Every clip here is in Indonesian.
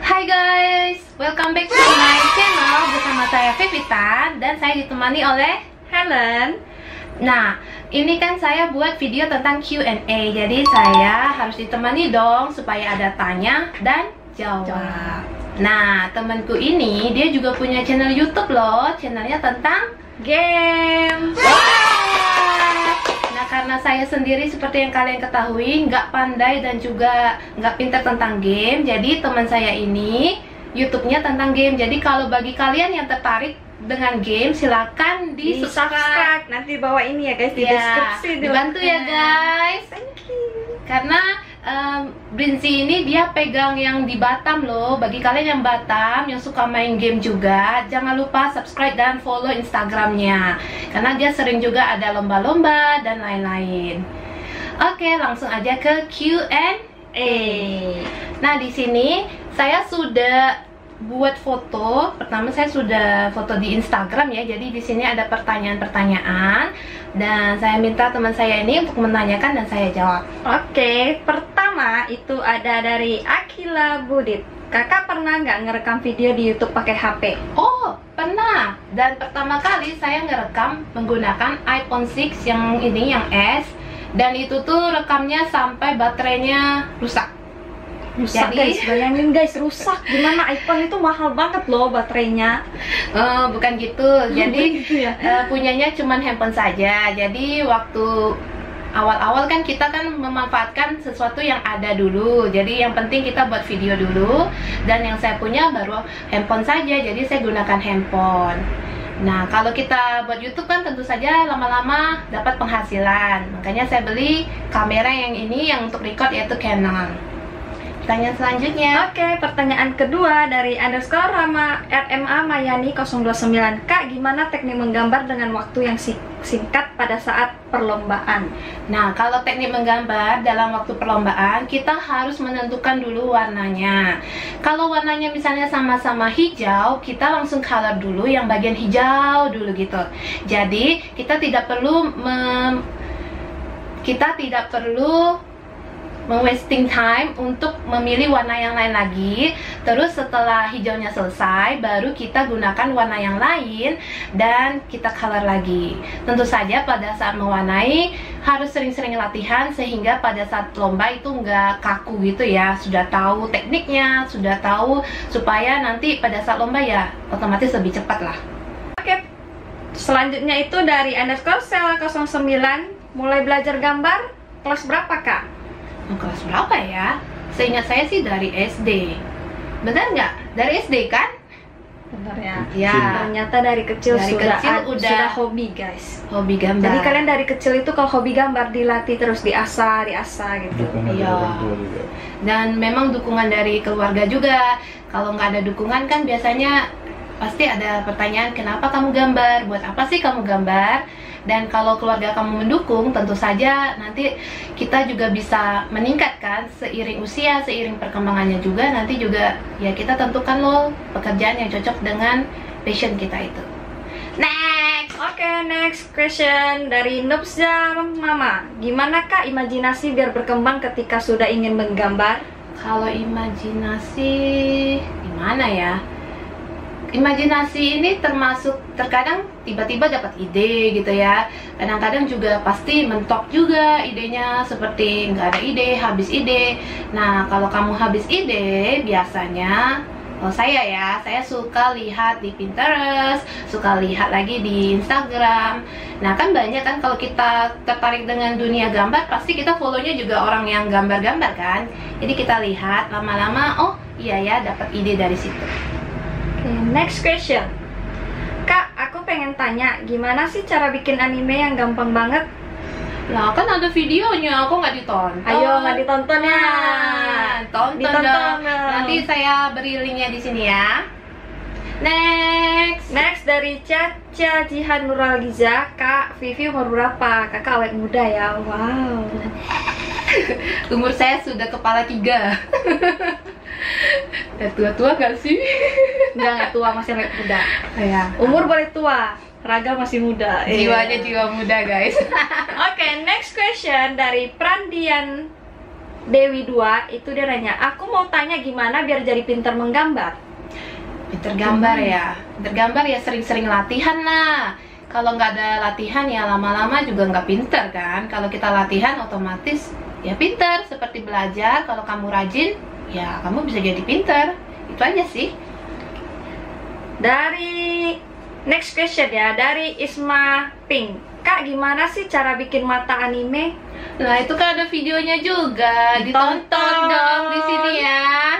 Hai guys, welcome back to my channel bersama saya Vivita dan saya ditemani oleh Helen. Nah, ini kan saya buat video tentang Q&A. Jadi saya harus ditemani dong supaya ada tanya dan jawab. Nah, temanku ini dia juga punya channel YouTube loh. Channelnya tentang Game. Nah, karena saya sendiri seperti yang kalian ketahui nggak pandai dan juga nggak pintar tentang game, jadi teman saya ini YouTube-nya tentang game. Jadi kalau bagi kalian yang tertarik dengan game, silakan di subscribe. Nanti bawa ini ya guys di Ya, deskripsi. dibantu ya guys. Thank you. Karena Brinzi ini dia pegang yang di Batam loh. Bagi kalian yang Batam, yang suka main game juga, jangan lupa subscribe dan follow Instagramnya. Karena dia sering juga ada lomba-lomba dan lain-lain. Oke, langsung aja ke Q&A. Nah, di sini saya sudah buat foto. Pertama saya sudah foto di Instagram ya. Jadi di sini ada pertanyaan-pertanyaan dan saya minta teman saya ini untuk menanyakan dan saya jawab. Oke, pertama itu ada dari Akila Budit. Kakak pernah nggak ngerekam video di YouTube pakai HP? Oh, pernah. Dan pertama kali saya ngerekam menggunakan iPhone 6 yang ini, yang S. Dan itu tuh rekamnya sampai baterainya rusak. Rusak guys, bayangin guys, rusak. Gimana, iPhone itu mahal banget loh baterainya. Bukan gitu. Jadi gitu ya? punyanya cuman handphone saja. Jadi waktu awal-awal kan kita kan memanfaatkan sesuatu yang ada dulu. Jadi yang penting kita buat video dulu. Dan yang saya punya baru handphone saja. Jadi saya gunakan handphone. Nah, kalau kita buat YouTube kan tentu saja lama-lama dapat penghasilan. Makanya saya beli kamera yang ini yang untuk record, yaitu Canon. Pertanyaan selanjutnya. Oke, pertanyaan kedua dari underscore RMA Mayani 029. Kak, gimana teknik menggambar dengan waktu yang singkat pada saat perlombaan? Nah, kalau teknik menggambar dalam waktu perlombaan, kita harus menentukan dulu warnanya. Kalau warnanya misalnya sama-sama hijau, kita langsung color dulu yang bagian hijau dulu gitu. Jadi, kita tidak perlu wasting time untuk memilih warna yang lain lagi. Terus setelah hijaunya selesai, baru kita gunakan warna yang lain dan kita color lagi. Tentu saja pada saat mewarnai harus sering-sering latihan sehingga pada saat lomba itu nggak kaku gitu ya. Sudah tahu tekniknya, sudah tahu supaya nanti pada saat lomba ya otomatis lebih cepat lah. Oke, selanjutnya itu dari underscore Sela 09. Mulai belajar gambar kelas berapa kak? Kelas berapa ya? Seingat saya sih dari SD. Benar nggak? Dari SD kan? Benar ya. Ya. Ternyata dari kecil udah sudah hobi guys. Hobi gambar. Jadi kalian dari kecil itu kalau hobi gambar dilatih terus diasah gitu. Iya. Dan memang dukungan dari keluarga juga. Kalau nggak ada dukungan kan biasanya pasti ada pertanyaan, kenapa kamu gambar? Buat apa sih kamu gambar? Dan kalau keluarga kamu mendukung, tentu saja nanti kita juga bisa meningkatkan seiring usia, seiring perkembangannya juga. Nanti juga ya kita tentukan loh pekerjaan yang cocok dengan passion kita itu. Next! Oke, next question dari Nubza Mama. Gimana kak imajinasi biar berkembang ketika sudah ingin menggambar? Kalau imajinasi gimana ya? Imajinasi ini termasuk terkadang tiba-tiba dapat ide gitu ya. Kadang-kadang juga pasti mentok juga idenya, seperti nggak ada ide, habis ide. Nah, kalau kamu habis ide, biasanya kalau saya suka lihat di Pinterest, suka lihat lagi di Instagram. Nah, kan banyak kan kalau kita tertarik dengan dunia gambar, pasti kita follow-nya juga orang yang gambar-gambar kan. Jadi kita lihat lama-lama, oh iya ya, dapat ide dari situ. Next question. Kak, aku pengen tanya, gimana sih cara bikin anime yang gampang banget? Lah kan ada videonya, kok nggak ditonton? Ayo, nggak ditonton ya? Tonton Ditonton dong. Nanti saya beri linknya di sini ya. Next dari Caca Jihan Nurul Giza. Kak, Vivi umur berapa? Kakak awet muda ya. Wow. Umur saya sudah kepala 3. Tua-tua gak sih? Enggak tua, masih awet muda. Ya. Umur boleh tua, raga masih muda. Jiwanya jiwa muda guys. Oke, next question dari Prandian Dewi 2 itu dia nanya, aku mau tanya gimana biar jadi pintar menggambar. Pinter gambar ya. Pinter gambar ya sering-sering latihan lah. Kalau nggak ada latihan ya lama-lama juga nggak pinter kan. Kalau kita latihan otomatis ya pinter. Seperti belajar, kalau kamu rajin ya kamu bisa jadi pinter. Itu aja sih. Dari next question ya, dari Isma Pink. Kak, gimana sih cara bikin mata anime? Nah itu kan ada videonya juga. Ditonton dong di sini ya.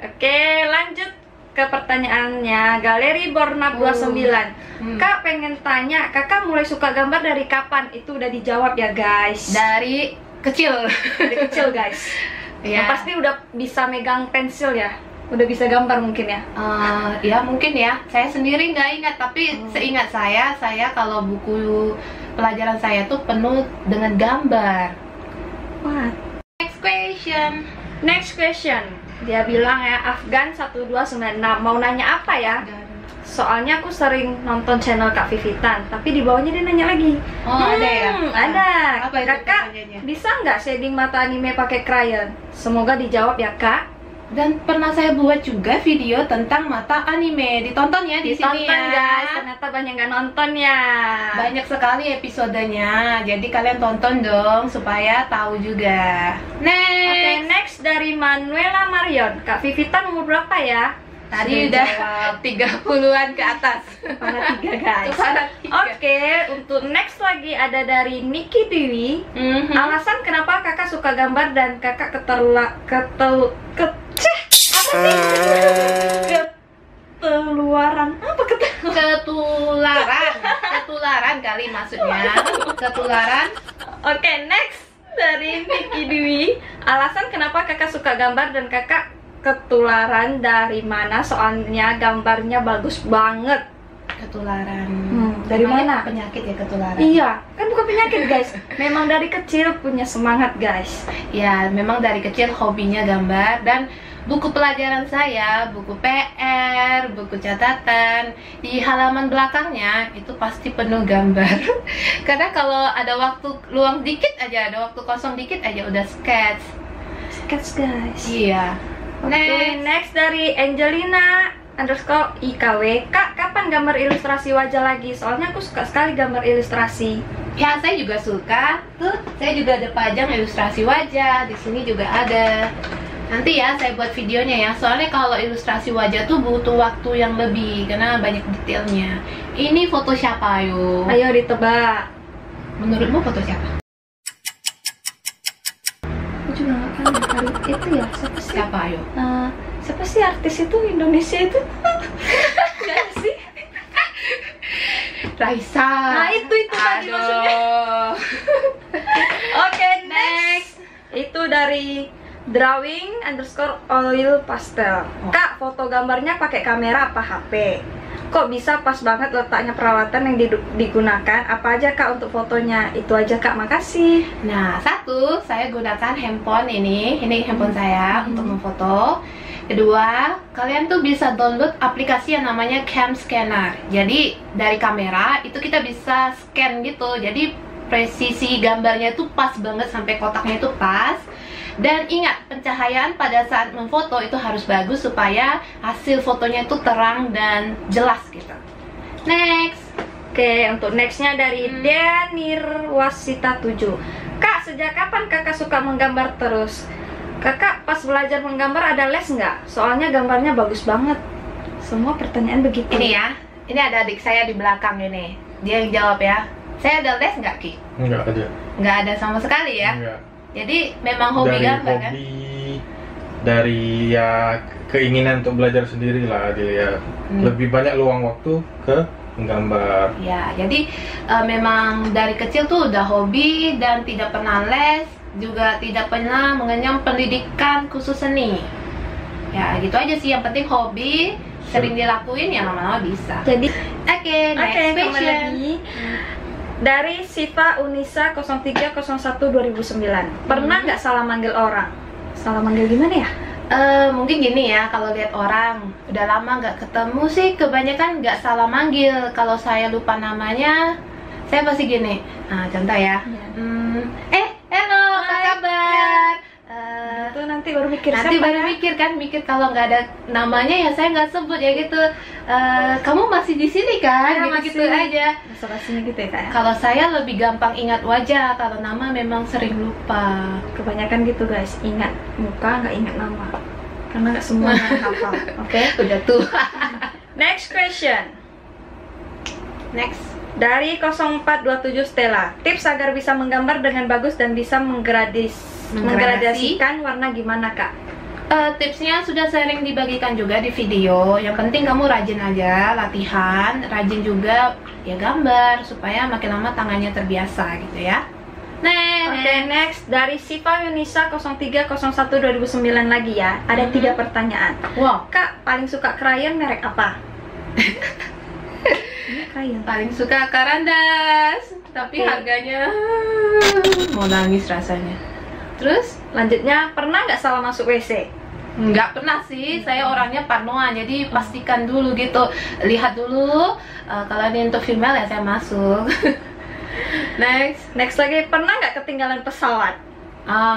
Oke, lanjut ke pertanyaannya. Galeri Bornab 29. Kak pengen tanya, kakak mulai suka gambar dari kapan? Itu udah dijawab ya guys. Dari kecil. Dari kecil guys. Ya. Nah, pasti udah bisa megang pensil ya. Udah bisa gambar mungkin ya. Ya mungkin ya. Saya sendiri nggak ingat, tapi seingat saya kalau buku pelajaran saya tuh penuh dengan gambar. What? Next question. Next question. Dia bilang ya, Afgan 1296. Mau nanya apa ya? Soalnya aku sering nonton channel Kak Vivitan, tapi di bawahnya dia nanya lagi. Oh, ada ya? Ada. Apa itu Kakak pertanyaannya? bisa nggak shading mata anime pakai crayon? Semoga dijawab ya Kak. Dan pernah saya buat juga video tentang mata anime. Ditonton ya di sini Ditonton ya. guys, ternyata banyak nggak nonton ya. Banyak sekali episodenya. Jadi kalian tonton dong supaya tahu juga. Next. Oke, next dari Manuela Marion. Kak Vivitan umur berapa ya? Tadi Sudah udah 30-an ke atas. Kepala 3 guys. Kepala 3. Oke, untuk next lagi ada dari Niki Dewi. Alasan kenapa kakak suka gambar dan kakak ketuluaran apa Ketularan kali maksudnya. Ketularan. Oke, next dari Niki Dewi. Alasan kenapa kakak suka gambar dan kakak ketularan dari mana? Soalnya gambarnya bagus banget. Ketularan. Dari Namanya mana? Penyakit ya ketularan. Iya, kan bukan penyakit guys. Memang dari kecil punya semangat guys. Ya, memang dari kecil hobinya gambar. Dan buku pelajaran saya, buku PR, buku catatan, di halaman belakangnya itu pasti penuh gambar. Karena kalau ada waktu luang dikit aja, ada waktu kosong dikit aja udah sketch. Sketch guys. Iya. Oke, next dari Angelina _ IKW. Kak, kapan gambar ilustrasi wajah lagi? Soalnya aku suka sekali gambar ilustrasi. Ya, saya juga suka. Tuh, saya juga ada pajang ilustrasi wajah. Di sini juga ada. Nanti ya saya buat videonya ya. Soalnya kalau ilustrasi wajah tuh butuh waktu yang lebih karena banyak detailnya. Ini foto siapa, ayo? Ayo ditebak. Menurutmu foto siapa? Aku juga nggak tahu hari itu ya. Siapa sih? Siapa, ayo? Siapa sih artis itu Indonesia itu? Gak sih? Raisa. Nah itu tadi maksudnya. Oke, next. Itu dari drawing _ oil pastel. Kak, foto gambarnya pakai kamera apa HP? Kok bisa pas banget letaknya peralatan yang digunakan? Apa aja Kak untuk fotonya? Itu aja Kak, makasih. Nah, satu, saya gunakan handphone ini handphone saya untuk memfoto. Kedua, kalian tuh bisa download aplikasi yang namanya Cam Scanner. Jadi dari kamera itu kita bisa scan gitu. Jadi presisi gambarnya tuh pas banget sampai kotaknya itu pas. Dan ingat, pencahayaan pada saat memfoto itu harus bagus supaya hasil fotonya itu terang dan jelas gitu. Next. Oke, untuk nextnya dari Denirwasita 7. Kak, sejak kapan kakak suka menggambar terus? Kakak pas belajar menggambar ada les nggak? Soalnya gambarnya bagus banget. Semua pertanyaan begitu. Ini ya, ini ada adik saya di belakang ini. Dia yang jawab ya. Saya ada les nggak, Ki? Enggak ada. Nggak ada sama sekali ya? Enggak. Jadi memang hobi Dari gambar kan? hobi, dari ya keinginan untuk belajar sendiri lah dia ya. Lebih banyak luang waktu ke menggambar. Ya, jadi memang dari kecil tuh udah hobi dan tidak pernah les, juga tidak pernah mengenyam pendidikan khusus seni. Ya, gitu aja sih. Yang penting hobi, sering dilakuin ya lama-lama bisa. Jadi, Oke, next kembali question. lagi. Dari Siva Unisa 0301/2009. Pernah nggak salah manggil orang? Salah manggil gimana ya? Mungkin gini ya, kalau lihat orang udah lama nggak ketemu sih kebanyakan nggak salah manggil. Kalau saya lupa namanya, saya pasti gini. Nah, contoh ya. Hello, apa kabar? nanti baru mikir. Nanti siapa baru ya? mikir kalau nggak ada namanya ya saya nggak sebut ya gitu. Kamu masih di sini kan? Ya, Gitu masih. aja. Basa-basinya gitu ya kak ya? Kalau saya lebih gampang ingat wajah, kalau nama memang sering lupa. Kebanyakan gitu guys, ingat muka nggak ingat nama, karena nggak semuanya hafal. Oke. Udah tua. Next question Next. dari 0427 Stella. Tips agar bisa menggambar dengan bagus dan bisa menggradasikan warna gimana kak? Tipsnya sudah sering dibagikan juga di video. Yang penting kamu rajin aja, latihan, rajin juga ya gambar supaya makin lama tangannya terbiasa gitu ya. Oke, next dari Siva Yunisa 0301 2009 lagi ya. Ada 3 pertanyaan. Wow, Kak, paling suka krayon merek apa? Ini krayon. paling suka Carandas, tapi Oke. harganya mau nangis rasanya. Terus? Lanjutnya, pernah nggak salah masuk WC? Nggak pernah sih, saya orangnya parnoan, jadi pastikan dulu gitu, lihat dulu kalau ini untuk female ya saya masuk. Next lagi, pernah nggak ketinggalan pesawat?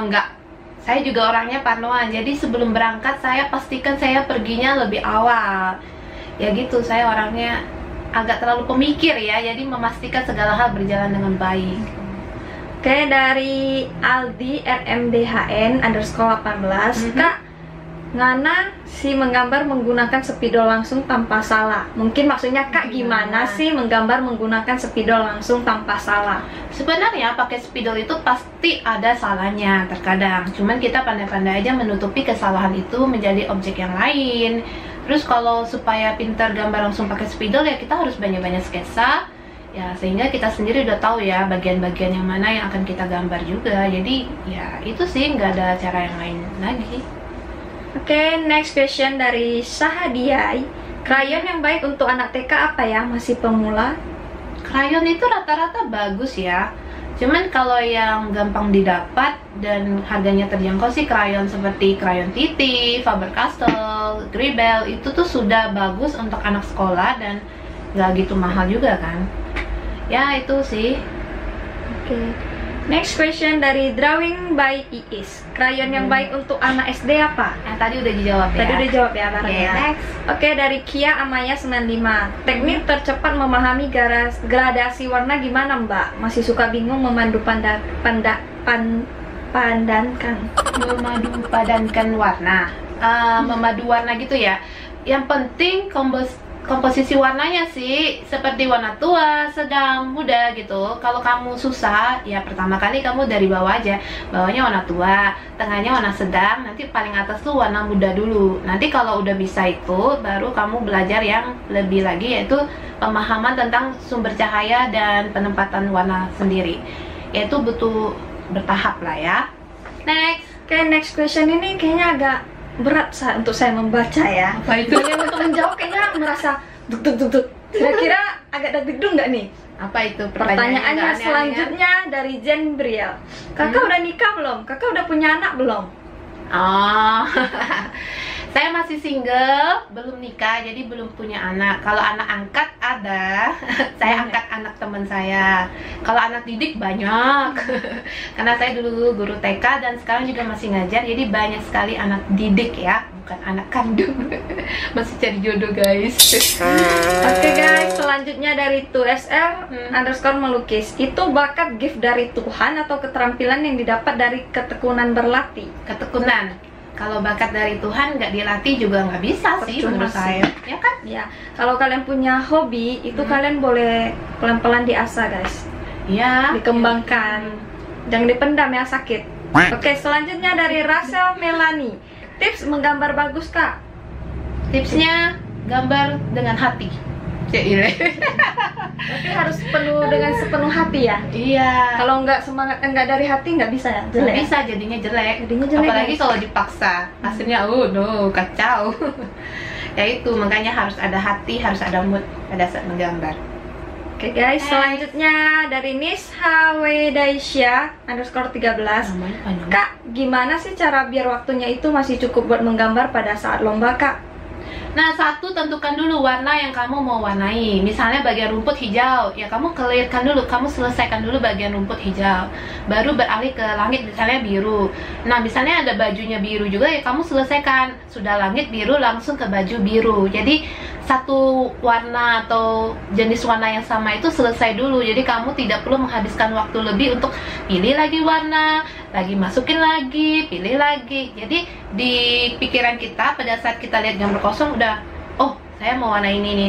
Nggak, saya juga orangnya parnoan, jadi sebelum berangkat saya pastikan saya perginya lebih awal. Ya gitu, saya orangnya agak terlalu pemikir ya, jadi memastikan segala hal berjalan dengan baik. Oke, dari Aldi RMDHN _18 Kak, ngana si menggambar menggunakan spidol langsung tanpa salah. Mungkin maksudnya kak gimana sih menggambar menggunakan spidol langsung tanpa salah? Sebenarnya pakai spidol itu pasti ada salahnya terkadang. Cuman kita pandai-pandai aja menutupi kesalahan itu menjadi objek yang lain. Terus kalau supaya pintar gambar langsung pakai spidol ya kita harus banyak-banyak sketsa. Ya sehingga kita sendiri udah tahu ya bagian-bagian yang mana yang akan kita gambar juga. Jadi ya itu sih, nggak ada cara yang lain lagi. Oke, next question dari Sahadiai. Krayon yang baik untuk anak TK apa ya? Masih pemula? Krayon itu rata-rata bagus ya. Cuman kalau yang gampang didapat dan harganya terjangkau sih krayon seperti krayon Titi, Faber-Castell, Gribel itu tuh sudah bagus untuk anak sekolah dan nggak gitu mahal juga kan. Ya itu sih. Oke. Next question dari Drawing by Iis. Krayon yang baik untuk anak SD apa? Yang tadi udah dijawab ya. Tadi udah jawab ya bareng Oke, ya. next. Oke, dari Kia Amaya 95. Teknik tercepat memahami gradasi warna gimana, Mbak? Masih suka bingung memadu padankan. Memadu padankan warna. Memadu warna gitu ya. Yang penting komposisi warnanya sih seperti warna tua, sedang, muda gitu. Kalau kamu susah, ya pertama kali kamu dari bawah aja. Bawahnya warna tua, tengahnya warna sedang, nanti paling atas tuh warna muda dulu. Nanti kalau udah bisa itu, baru kamu belajar yang lebih lagi, yaitu pemahaman tentang sumber cahaya dan penempatan warna sendiri. Yaitu butuh bertahap lah ya. Next. Oke, next question ini kayaknya agak berat untuk saya membaca ya. Apa itu? Kalian untuk menjawab kayaknya merasa duk. Kira-kira agak deg-deg nggak nih? Apa itu? Pertanyaannya Agak aneh-aneh, selanjutnya dari Jen Briel. Kakak udah nikah belum? Kakak udah punya anak belum? Oh, saya masih single, belum nikah, jadi belum punya anak. Kalau anak angkat ada, saya angkat anak teman saya. Kalau anak didik banyak, karena saya dulu guru TK dan sekarang juga masih ngajar, jadi banyak sekali anak didik ya, bukan anak kandung. Masih cari jodoh guys. Oke guys, selanjutnya dari 2SL _ melukis. Itu bakat gift dari Tuhan atau keterampilan yang didapat dari ketekunan berlatih? Ketekunan. Kalau bakat dari Tuhan nggak dilatih juga nggak bisa sih Percuma menurut sih. saya. Ya kan? Ya, kalau kalian punya hobi, itu kalian boleh pelan-pelan diasah guys. Iya. Dikembangkan. Jangan dipendam ya, sakit. Oke, selanjutnya dari Rachel Melani. Tips menggambar bagus, Kak. Tipsnya gambar dengan hati. Cile. Tapi harus penuh dengan sepenuh hati ya. Iya. Kalau nggak dari hati nggak bisa ya, Nggak jelek. bisa, jadinya jelek. Jadinya jelek, Apalagi guys. kalau dipaksa, hasilnya no, kacau. Ya itu, makanya harus ada hati, harus ada mood pada saat menggambar. Oke guys, selanjutnya dari Nisha Wedaisya _13. Namanya panjang. Kak, gimana sih cara biar waktunya itu masih cukup buat menggambar pada saat lomba, Kak? Nah, satu, tentukan dulu warna yang kamu mau warnai. Misalnya bagian rumput hijau, ya kamu clearkan dulu, kamu selesaikan dulu bagian rumput hijau, baru beralih ke langit misalnya biru. Nah, misalnya ada bajunya biru juga, ya kamu selesaikan. Sudah langit biru, langsung ke baju biru. Jadi satu warna atau jenis warna yang sama itu selesai dulu. Jadi kamu tidak perlu menghabiskan waktu lebih untuk pilih lagi warna, lagi masukin lagi, pilih lagi. Jadi di pikiran kita pada saat kita lihat gambar kosong udah, oh saya mau warna ini.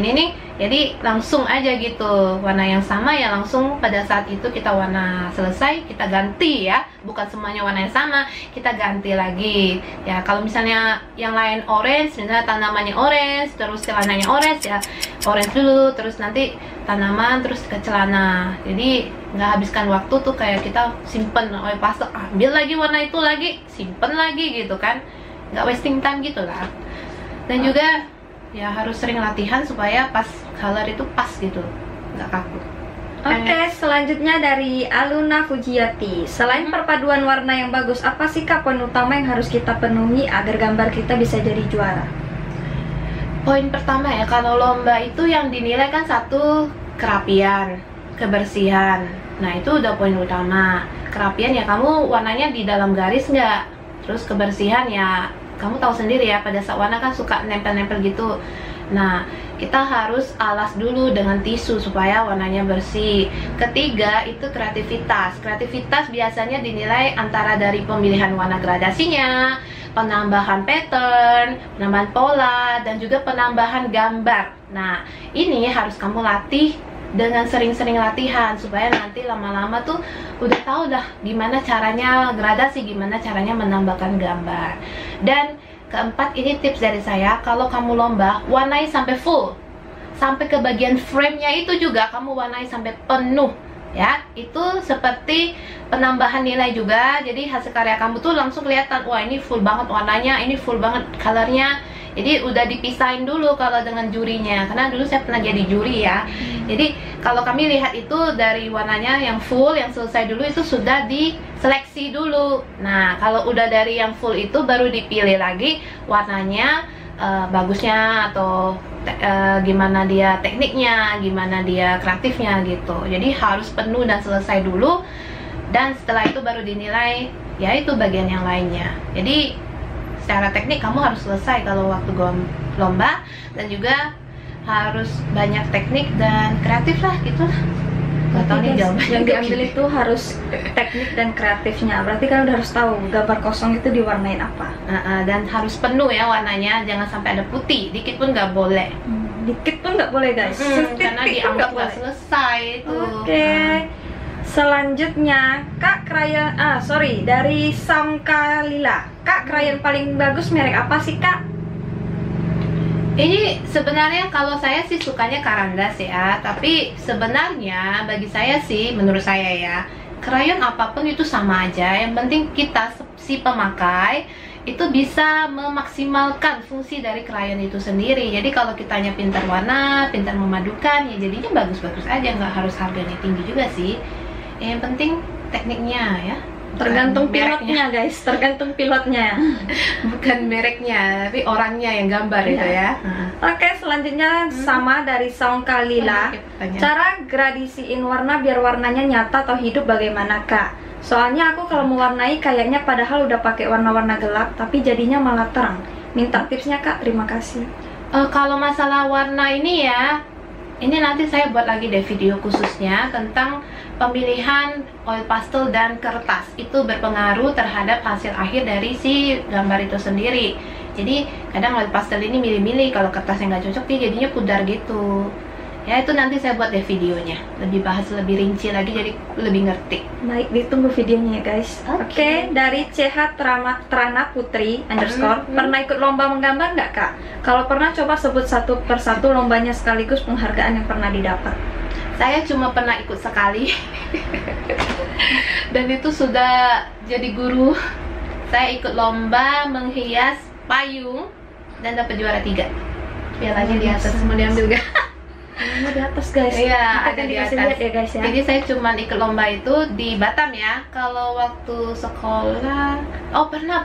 Jadi langsung aja gitu, warna yang sama ya langsung pada saat itu kita warna selesai, kita ganti ya. Bukan semuanya warna yang sama, kita ganti lagi. Ya kalau misalnya yang lain orange, misalnya tanamannya orange, terus celananya orange, ya orange dulu, terus nanti tanaman, terus ke celana. Jadi nggak habiskan waktu tuh kayak kita simpen oil pastel, ambil lagi warna itu lagi, simpen lagi gitu kan. Nggak wasting time gitu lah. Dan juga ya harus sering latihan supaya pas color itu pas gitu, nggak kaku. Oke, selanjutnya dari Aluna Fujiati. Selain perpaduan warna yang bagus, apa sih Kak poin utama yang harus kita penuhi agar gambar kita bisa jadi juara? Poin pertama ya, kalau lomba itu yang dinilai kan satu, kerapian, kebersihan. Nah itu udah poin utama. Kerapian ya kamu warnanya di dalam garis nggak. Terus kebersihan ya kamu tahu sendiri ya, pada saat warna kan suka nempel-nempel gitu. Nah kita harus alas dulu dengan tisu supaya warnanya bersih. Ketiga itu kreativitas. Kreativitas biasanya dinilai antara dari pemilihan warna gradasinya, penambahan pattern, penambahan pola, dan juga penambahan gambar. Nah ini harus kamu latih dengan sering-sering latihan supaya nanti lama-lama tuh udah tahu dah gimana caranya gradasi, gimana caranya menambahkan gambar. Dan keempat, ini tips dari saya, kalau kamu lomba warnai sampai full, sampai ke bagian frame-nya itu juga kamu warnai sampai penuh ya. Itu seperti penambahan nilai juga. Jadi hasil karya kamu tuh langsung kelihatan, wah ini full banget warnanya, ini full banget colornya. Jadi udah dipisahin dulu kalau dengan jurinya, karena dulu saya pernah jadi juri ya. Jadi kalau kami lihat itu dari warnanya yang full, yang selesai dulu itu sudah diseleksi dulu. Nah kalau udah dari yang full itu baru dipilih lagi warnanya bagusnya atau gimana dia tekniknya, gimana dia kreatifnya gitu. Jadi harus penuh dan selesai dulu, dan setelah itu baru dinilai ya itu bagian yang lainnya. Jadi secara teknik kamu harus selesai kalau waktu lomba, dan juga harus banyak teknik dan kreatif lah gitu lah. Gak tau nih jawabannya. Yang diambil itu harus teknik dan kreatifnya. Berarti kan udah harus tahu gambar kosong itu diwarnain apa. Dan harus penuh ya warnanya, jangan sampai ada putih, dikit pun nggak boleh. Dikit pun nggak boleh guys. Karena dianggap nggak selesai itu. Oke. Selanjutnya Kak krayon, dari Samkalila. Kak krayon paling bagus merek apa sih Kak? Ini sebenarnya kalau saya sih sukanya Carandas ya, tapi sebenarnya bagi saya sih, menurut saya ya, krayon apapun itu sama aja. Yang penting kita si pemakai itu bisa memaksimalkan fungsi dari krayon itu sendiri. Jadi kalau kitanya pintar warna, pintar memadukan, ya jadinya bagus-bagus aja, nggak harus harganya tinggi juga sih. Yang penting tekniknya ya. Tergantung pilotnya guys, tergantung pilotnya. Bukan mereknya, tapi orangnya yang gambar itu ya. Oke, selanjutnya sama dari Songkalila. Cara gradasiin warna biar warnanya nyata atau hidup bagaimana Kak? Soalnya aku kalau mewarnai kayaknya padahal udah pakai warna-warna gelap tapi jadinya malah terang. Minta tipsnya Kak, terima kasih. Kalau masalah warna ini ya, ini nanti saya buat lagi deh video khususnya tentang pemilihan oil pastel dan kertas. Itu berpengaruh terhadap hasil akhir dari si gambar itu sendiri. Jadi kadang oil pastel ini milih-milih, kalau kertasnya nggak cocok dia jadinya pudar gitu. Ya itu nanti saya buat deh videonya, lebih bahas lebih rinci lagi, jadi lebih ngerti. Baik, ditunggu videonya ya guys. Oke, dari CH Trana Putri _ pernah ikut lomba menggambar nggak Kak? Kalau pernah, coba sebut satu persatu lombanya sekaligus penghargaan yang pernah didapat. Saya cuma pernah ikut sekali dan itu sudah jadi guru. Saya ikut lomba menghias payung dan dapat juara 3. Pialanya di atas, mau diambil gak? Namanya di atas guys. Iya, Kita ada di dikasih atas. lihat ya guys ya. Jadi saya cuma ikut lomba itu di Batam ya. Kalau waktu sekolah, oh pernah,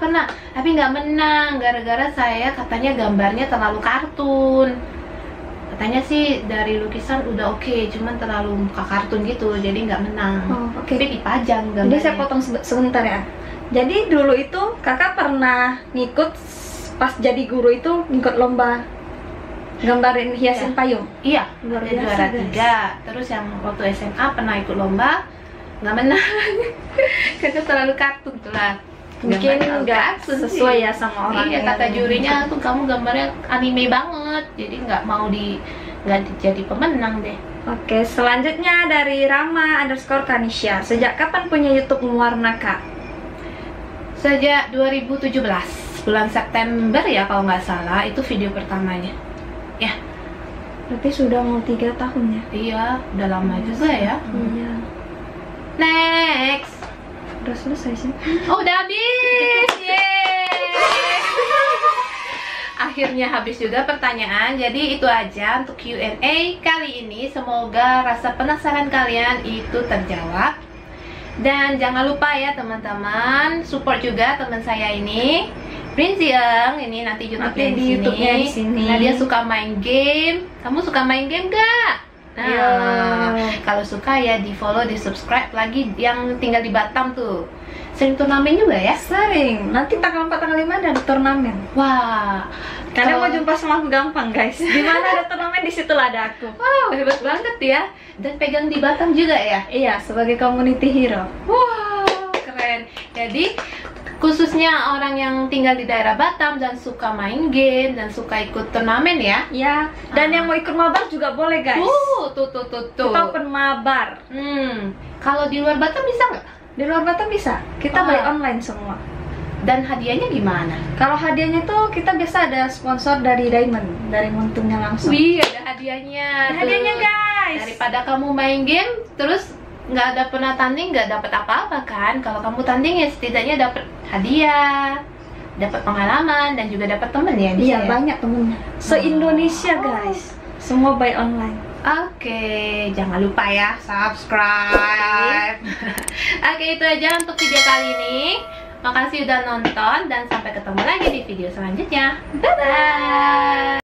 tapi nggak menang gara-gara saya katanya gambarnya terlalu kartun. Katanya sih dari lukisan udah oke, cuman terlalu muka kartun gitu, jadi nggak menang. Oh, oke. Tapi dipajang gambarnya. Jadi saya potong sebentar ya. Jadi dulu itu kakak pernah ngikut pas jadi guru itu ngikut lomba gambarin hiasin Iya. payung. Iya, Luar ada biasa, juara guys. 3. Terus yang waktu SMA pernah ikut lomba, nggak menang. Karena terlalu kartun tuh lah. Mungkin Gambarnya nggak kartun sih. sesuai ya sama orang. Iya, yang- kata jurinya tuh kamu gambarnya anime banget, jadi nggak jadi pemenang deh. Oke, selanjutnya dari Rama_Kanisha. Sejak kapan punya YouTube mewarna kak? Sejak 2017 bulan September ya kalau nggak salah, itu video pertamanya. Ya, Berarti sudah mau 3 tahun ya? iya, udah lama juga ya. Iya. Next. Udah selesai sih. Oh, udah habis. Yeay. Akhirnya habis juga pertanyaan. Jadi itu aja untuk Q&A kali ini. Semoga rasa penasaran kalian itu terjawab. Dan jangan lupa ya teman-teman, support juga teman saya ini, Prinsiang. Ini nanti YouTube-nya Nanti di YouTube-nya di sini. Nah, dia suka main game. Kamu suka main game gak? Nah, Iya. kalau suka ya di follow, di subscribe. Lagi yang tinggal di Batam tuh, sering turnamen juga ya? Sering. Nanti tanggal 4 tanggal 5 ada turnamen. Wah, Kalian kalau- mau jumpa sama aku gampang guys. Di mana ada turnamen di situ lah ada aku. Wow, hebat banget ya. Dan pegang di Batam juga ya? Iya, sebagai community hero. Wow, keren. Jadi khususnya orang yang tinggal di daerah Batam dan suka main game dan suka ikut turnamen ya? Ya, dan yang mau ikut mabar juga boleh guys. Tuh. Kita open mabar. Kalau di luar Batam bisa nggak? Di luar Batam bisa. Kita Oh. buy online semua. Dan hadiahnya gimana? Kalau hadiahnya tuh kita biasa ada sponsor dari Diamond, dari Montumnya langsung. Wih, ada hadiahnya. Ada hadiahnya tuh. guys. Daripada kamu main game terus nggak pernah tanding, nggak dapat apa-apa kan? Kalau kamu tanding ya setidaknya dapat hadiah, dapat pengalaman dan juga dapat temen ya. bisa Iya, ya? banyak temennya. Se-Indonesia guys. Semua buy online. Oke, jangan lupa ya subscribe. Oke, itu aja untuk video kali ini. Makasih udah nonton dan sampai ketemu lagi di video selanjutnya. Dadah.